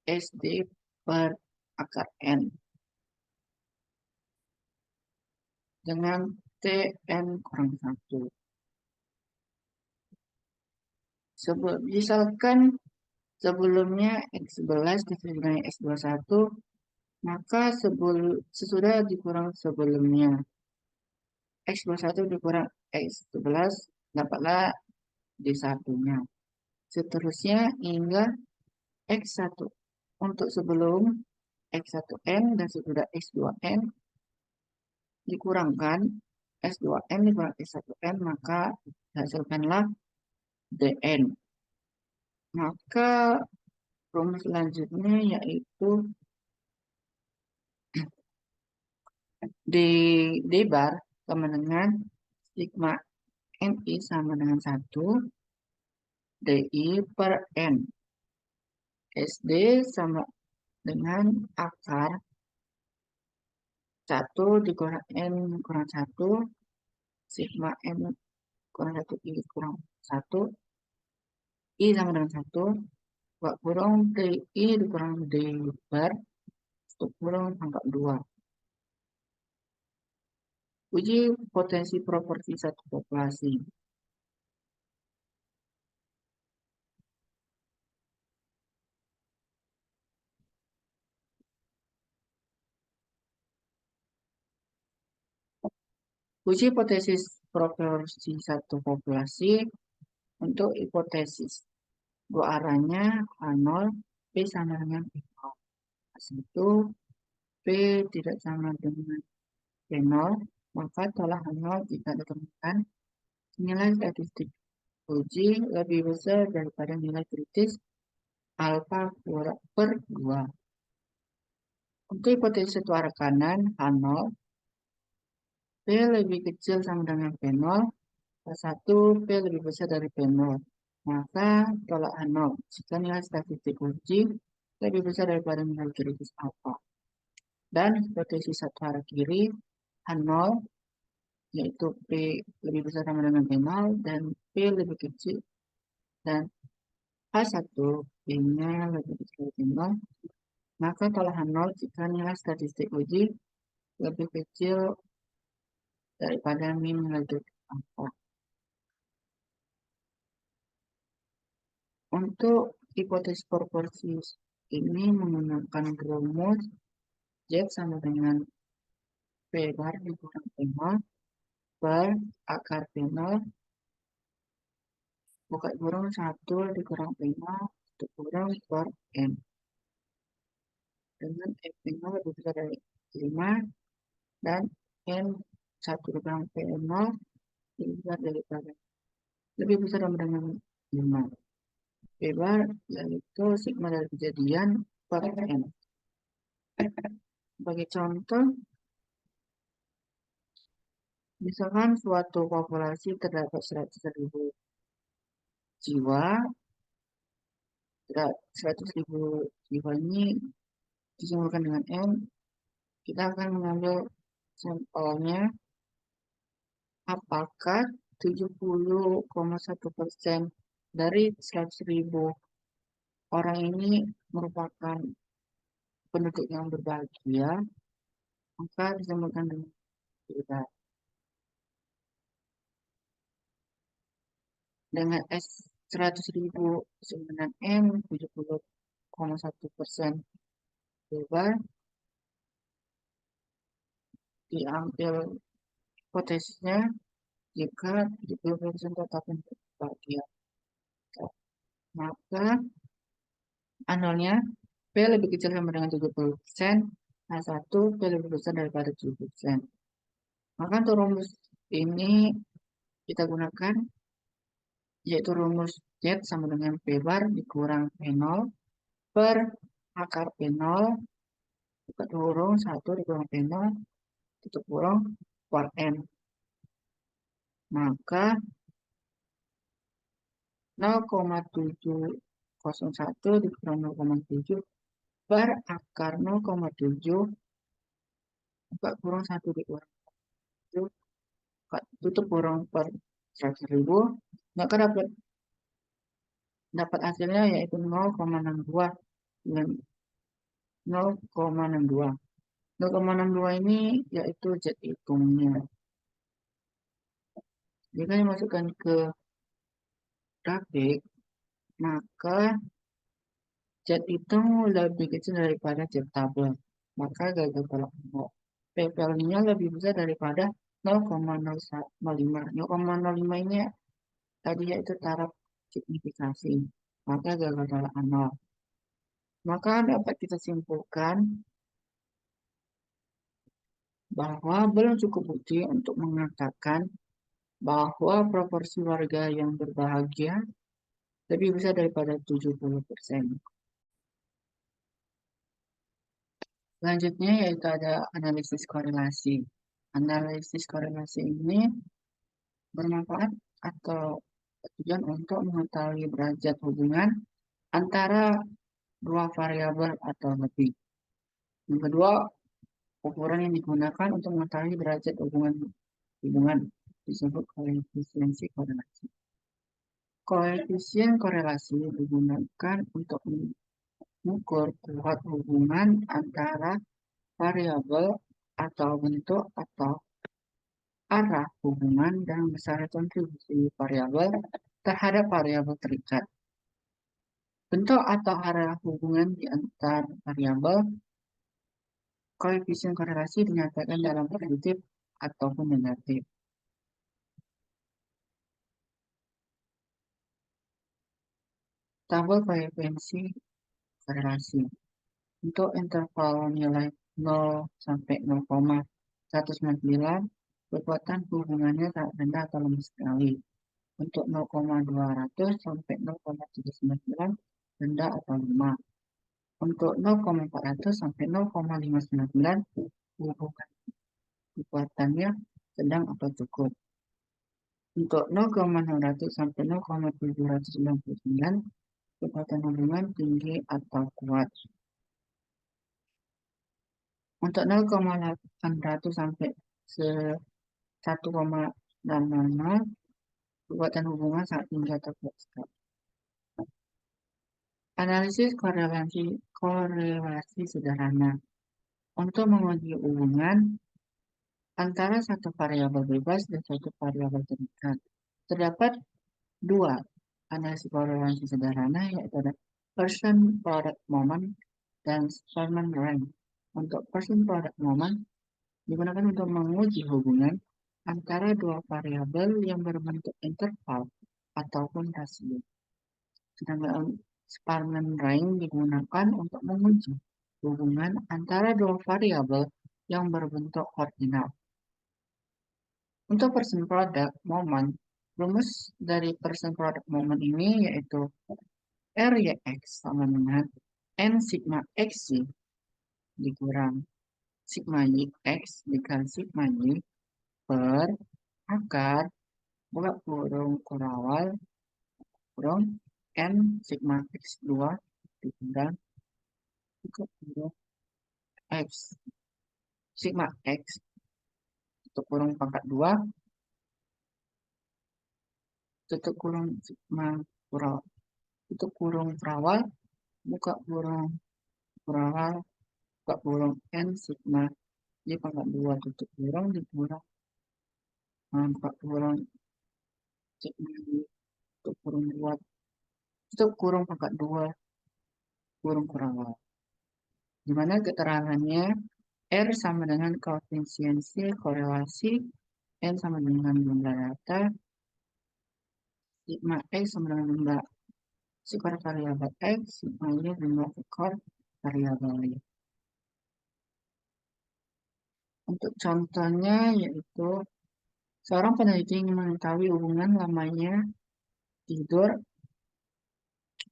SD per akar N dengan TN kurang 1. Misalkan sebelumnya X11 dengan X21, maka sesudah dikurang sebelumnya X21 dikurang X11 dapatlah D1-nya. Seterusnya hingga X1 untuk sebelum X1N dan sesudah X2N dikurangkan S2N dikurang S1N, maka hasilkanlah DN. Maka rumus selanjutnya yaitu D bar sama dengan sigma NI sama dengan 1 DI per N. SD sama dengan akar 1 dikurang N kurang 1 sigma N kurang 1 I kurang 1 I sama dengan 1 kurang DI dikurang D bar kurang pangkat 2. Uji potensi proporsi satu populasi. Uji hipotesis proporsi satu populasi untuk hipotesis dua arahnya A0 P sama dengan P0. Satu P tidak sama dengan P0, maka tolak A0 jika ditemukan nilai statistik uji lebih besar daripada nilai kritis alfa per 2. Untuk hipotesis satu arah kanan A0 P lebih kecil sama dengan P0, P1 P lebih besar dari P0. Maka tolak H0 jika nilai statistik uji lebih besar daripada nilai kritis alfa. Dan hipotesis satu arah kiri H0 yaitu P lebih besar sama dengan P0 dan P lebih kecil dan H1 P-nya lebih kecil dari P0. Maka tolak H0 jika nilai statistik uji lebih kecil daripada min nilai 4. Untuk hipotesis proporsi ini menggunakan rumus Z sama dengan P bar dikurang P0 per akar P0 buka kurung 1 dikurang P0 tutup kurung per N. Dengan P0 lebih besar dari 5 dan N 1 dikurang P0 lebih besar dengan 5. P bar yaitu sigma dari kejadian per N. Sebagai contoh, misalkan suatu populasi terdapat 100.000 jiwa, 100.000 jiwa ini disumbangkan dengan N, kita akan mengambil sampelnya apakah 70,1% dari 100.000 orang ini merupakan penduduk yang berbahagia, maka disambungkan dengan tidak. Dengan S 100.000 dengan M 70,1% bebas, diambil hipotesisnya jika 70% tetap berbahagia. Maka analnya P lebih kecil sama dengan 70%, A1 P lebih besar daripada 70%. Maka untuk rumus ini kita gunakan, yaitu rumus Z sama dengan P bar dikurang P0 per akar P0 buka kurung 1 dikurang P0 tutup kurung per N. Maka 0,701 dikurang 0,7 per akar 0,7 buka kurung 1 dikurang 7 tutup kurung per 100.000, maka dapat hasilnya yaitu 0,62 dengan 0,62. 0,62 ini yaitu Z hitungnya. Jika dimasukkan ke grafik, maka Z hitung lebih kecil daripada Z tabel. Maka gagal tolak angka. P-value-nya lebih besar daripada 0,05. 0,05 ini tadi yaitu taraf signifikasi. Maka gagal tolak 0. Maka dapat kita simpulkan bahwa belum cukup bukti untuk mengatakan bahwa proporsi warga yang berbahagia lebih besar daripada 70%. Selanjutnya yaitu ada analisis korelasi. Analisis korelasi ini bermanfaat atau bertujuan untuk mengetahui derajat hubungan antara dua variabel atau lebih. Yang kedua, ukuran yang digunakan untuk mengetahui derajat hubungan disebut koefisiensi korelasi. Koefisien korelasi digunakan untuk mengukur kuat hubungan antara variabel atau bentuk atau arah hubungan dan besar kontribusi variabel terhadap variabel terikat. Bentuk atau arah hubungan di antar variabel, koefisien korelasi dinyatakan dalam positif ataupun negatif. Tabel koefisiensi korelasi. Untuk interval nilai 0 sampai 0,199, kekuatan hubungannya sangat rendah atau lemah sekali. Untuk 0,200 sampai 0,399, rendah atau lemah. Untuk 0,400 sampai 0,599, hubungan kekuatannya sedang atau cukup. Untuk 0,600 sampai 0,799, kekuatan hubungan tinggi atau kuat. Untuk 0,800 sampai 1,600, kekuatan hubungan sangat tinggi atau kuat sekali. Analisis korelasi sederhana. Untuk menguji hubungan antara satu variabel bebas dan satu variabel terikat. Terdapat dua analisis korelasi sederhana, yaitu ada person product moment dan Sparman rank. Untuk person product moment digunakan untuk menguji hubungan antara dua variabel yang berbentuk interval ataupun rasio. Sedangkan Sparman rank digunakan untuk menguji hubungan antara dua variabel yang berbentuk ordinal. Untuk person product moment, rumus dari person product moment ini yaitu RYX sama dengan N sigma XY dikurang sigma YX dikali sigma Y per akar buka kurung kurawal kurung N sigma X2 dikurang buka kurung X sigma X tutup kurung pangkat 2 tutup kurung sigma kurawal tutup kurung kurawal buka kurung kurawal buka kurung N sigma Y pangkat 2 tutup kurung dikurang buka kurung sigma Y tutup kurung 2 tutup kurung pangkat 2 kurung kurawal. Di mana keterangannya R sama dengan koefisiensi korelasi, N sama dengan jumlah data, sigma X sama dengan jumlah ekor variabel X, sigma Y jumlah ekor variabel Y. Untuk contohnya yaitu seorang peneliti ingin mengetahui hubungan lamanya tidur,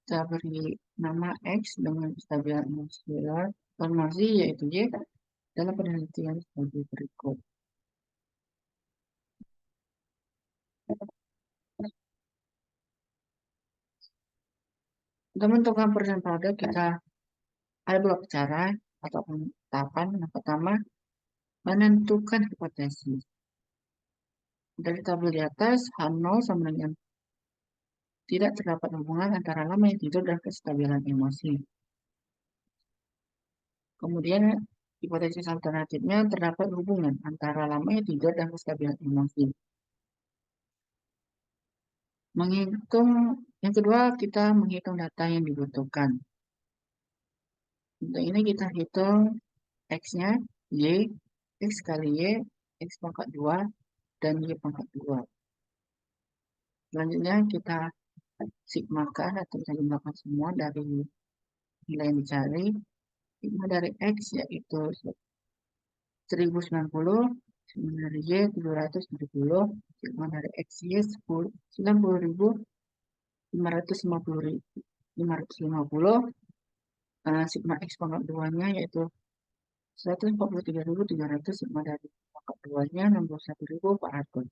kita beri nama X dengan stabilan atmosfer informasi yaitu Y dalam penelitian sebagai berikut. Untuk menentukan persen produk kita ada beberapa cara ataupun tahapan. Yang pertama, menentukan hipotesis. Dari tabel di atas, H0 sama dengan tidak terdapat hubungan antara lama tidur dan kestabilan emosi. Kemudian, hipotesis alternatifnya terdapat hubungan antara lama tidur dan kestabilan emosi. Yang kedua, kita menghitung data yang dibutuhkan. Untuk ini kita hitung X-nya, Y, X kali Y, X pangkat 2, dan Y pangkat 2. Selanjutnya kita sigmakan atau kita jumlahkan semua dari nilai yang dicari. Sigma dari X yaitu 1090, sigma dari Y 770, sigma dari X Y 90.550, sigma X pangkat 2-nya yaitu 143.300, sigma dari pangkat 2-nya 61.400.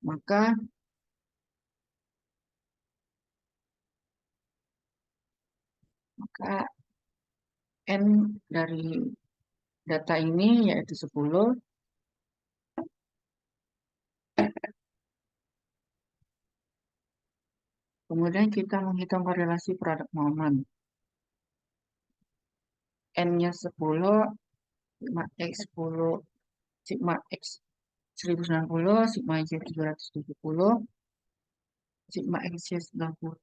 Maka N dari data ini yaitu 10. Kemudian kita menghitung korelasi produk moment. N-nya 10, sigma X 10, sigma X 1090, sigma Y 770, sigma X Y 90,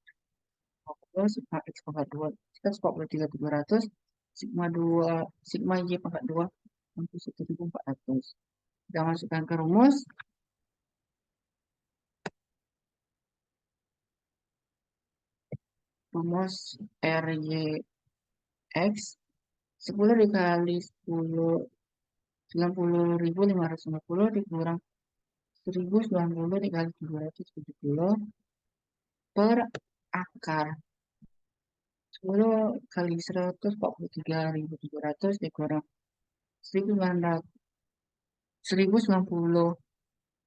sigma X pangkat 2 143.700, sigma 2 sigma Y pangkat 2 61.400. Kita masukkan ke rumus. Rumus RYX 10 dikali 10 90.550 dikurang 1090 dikali 770 per akar 10 kali 143.700 dikurang 1090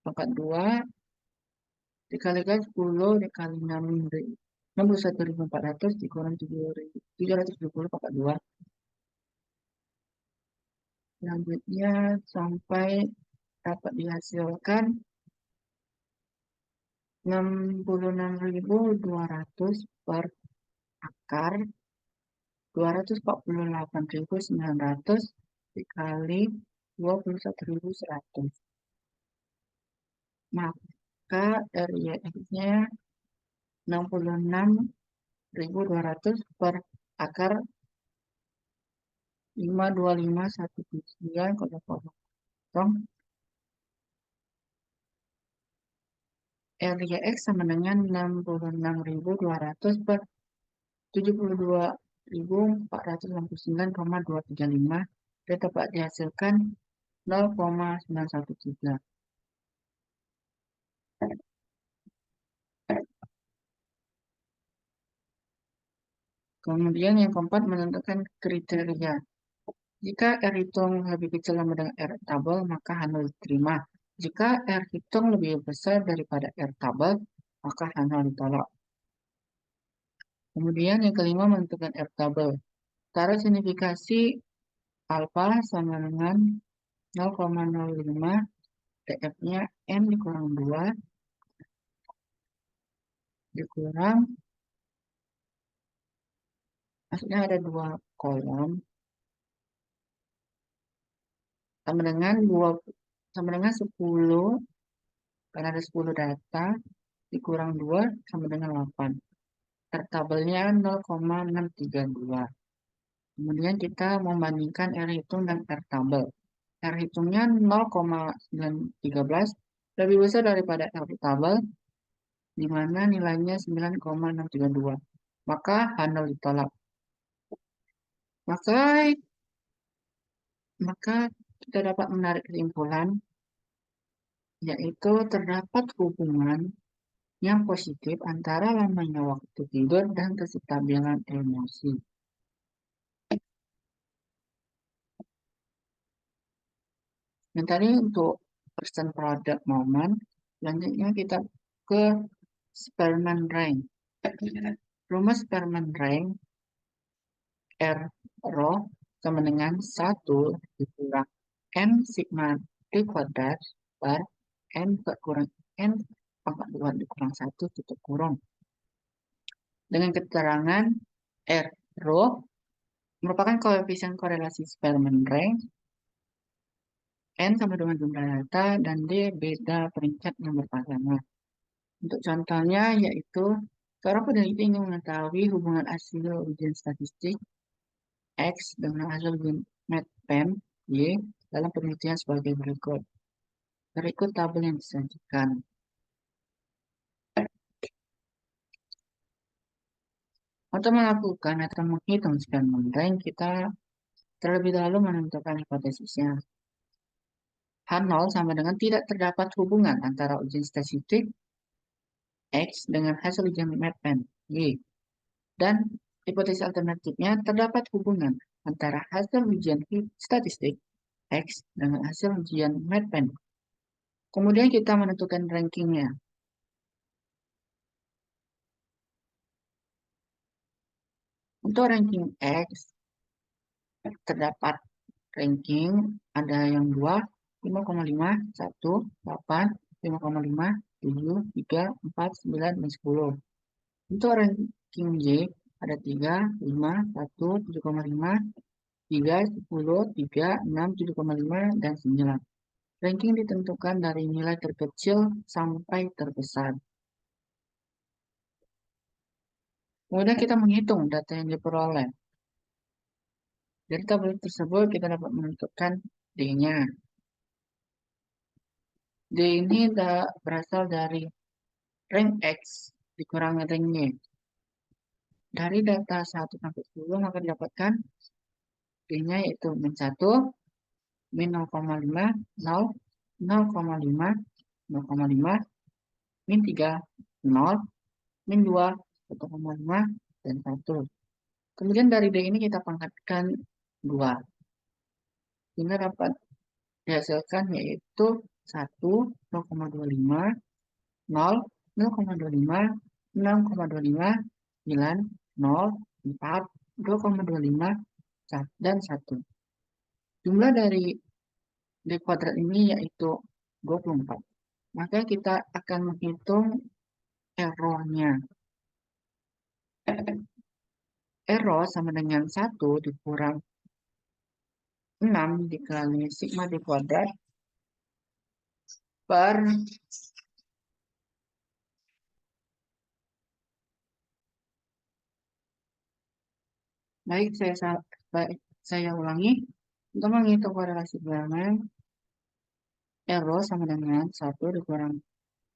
pangkat 2 dikalikan 10 dikali 61.400 dikurang 770 pangkat 2. Selanjutnya sampai dapat dihasilkan 66.200 per akar 248.900 dikali 21.100. Maka RYX-nya 66.200 per akar 525,179 kalau potong RYX sama dengan 66.200 per 72.469,235 dan dapat dihasilkan 0,913. Kemudian yang keempat, menentukan kriteria. Jika R hitung lebih kecil sama dengan R tabel, maka H0 diterima. Jika R hitung lebih besar daripada R tabel, maka H0 ditolak. Kemudian yang kelima, menentukan R tabel. Taruh signifikasi alfa sama dengan 0,05, TF-nya N dikurang 2, dikurang, maksudnya ada dua kolom, sama dengan 10, karena ada 10 data, dikurang 2 sama dengan 8. Tabelnya 0,632. Kemudian kita membandingkan R hitung dan R tabel. R hitungnya 0,913 lebih besar daripada R tabel, di mana nilainya 9,632. Maka H0 ditolak. Maka kita dapat menarik kesimpulan, yaitu terdapat hubungan yang positif antara lamanya waktu tidur dan kestabilan emosi. Dan tadi untuk person product moment, selanjutnya kita ke Spearman rank. Rumus Spearman rank R rho sama dengan 1 dikurang N sigma T kuadrat per N kurang N pangkat 2 dikurang 1 tutup kurung. Dengan keterangan R rho merupakan koefisien korelasi Spearman rank, N sama dengan jumlah data, dan D beda peringkat yang berpasangan. Untuk contohnya yaitu, seorang peneliti ingin mengetahui hubungan hasil ujian statistik X dengan hasil ujian MATPAN Y dalam penelitian sebagai berikut. Berikut tabel yang disajikan. Untuk melakukan atau menghitung Spearman rank, kita terlebih dahulu menentukan hipotesisnya. H0 sama dengan tidak terdapat hubungan antara ujian statistik X dengan hasil ujian MATPAN Y. Dan hipotesis alternatifnya terdapat hubungan antara hasil ujian statistik X dengan hasil ujian MATPAN. Kemudian kita menentukan rankingnya. Untuk ranking X, terdapat ranking ada yang 2, 5,5, 1, 8, 5,5, 7, 3, 4, 9, dan 10. Untuk ranking Y, ada 3, 5, 1, 7,5, 3, 10, 3, 6, 7,5, dan 9. Ranking ditentukan dari nilai terkecil sampai terbesar. Kemudian kita menghitung data yang diperoleh. Dari tabel tersebut kita dapat menentukan D-nya. D ini berasal dari rank X dikurangi rank Y. Dari data 1 sampai 10 maka didapatkan D-nya yaitu min 1, min 0,5, 0, 0,5, 0,5, min 3, 0, min 2, 1,5, dan 1. Kemudian dari D ini kita pangkatkan 2. Sehingga dapat dihasilkan yaitu 1, 0,25, 0, 0,25, 6,25, 9, 0, 4, 2,25, dan 1. Jumlah dari D kuadrat ini yaitu 24. Maka kita akan menghitung errornya. Error sama dengan 1 dikurang 6 dikali sigma D kuadrat per, baik saya ulangi, untuk menghitung korelasi bilangan, R sama dengan 1 dikurang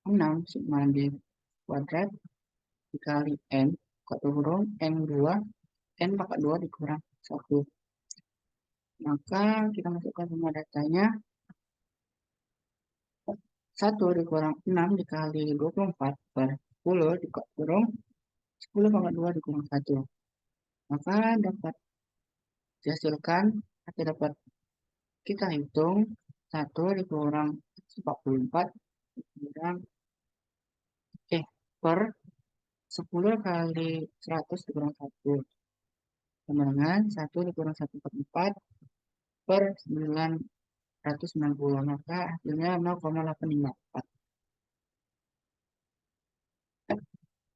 6 sigma D kuadrat dikali N, kuadrat huruf N2, N pangkat 2 dikurang 1. Maka kita masukkan semua datanya, 1 dikurang 6 dikali 24 per 10 dikurang 10 pangkat 2 dikurang 1. Maka dapat dihasilkan atau dapat kita hitung 1 dikurang 44 dikurang per 10 kali 100 dikurang 1 sama dengan 1 dikurang 144 per 990, maka hasilnya 0,854.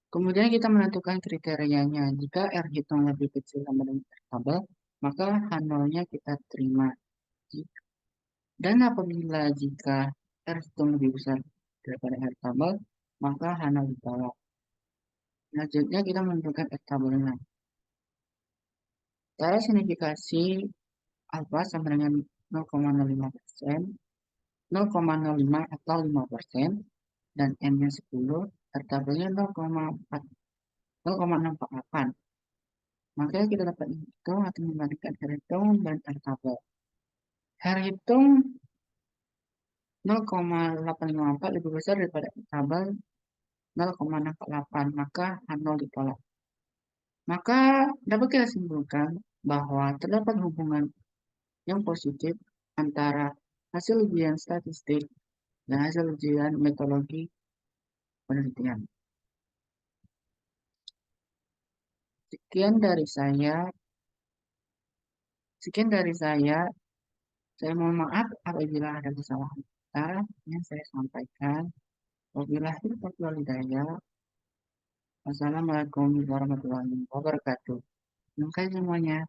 Kemudian kita menentukan kriterianya. Jika R hitung lebih kecil sama dengan R tabel, maka H0-nya kita terima. Dan apabila jika R hitung lebih besar daripada R tabel, maka H0 ditolak. Selanjutnya kita menentukan R tabelnya. Cara signifikasi alfa sama dengan 0,05%, 0,05 atau 5%, dan N-nya 10, R tabelnya 0,648. Maka kita dapat hitung atau membandingkan R hitung dan R tabel. R hitung 0,854 lebih besar daripada R tabel 0,648, maka H0 ditolak. Maka dapat kita simpulkan bahwa terdapat hubungan yang positif antara hasil ujian statistik dan hasil ujian metodologi penelitian. Sekian dari saya. Saya mohon maaf apabila ada kesalahan kata yang saya sampaikan. Wabillahi taufiq wal hidayah. Wassalamualaikum warahmatullahi wabarakatuh. Terima kasih semuanya.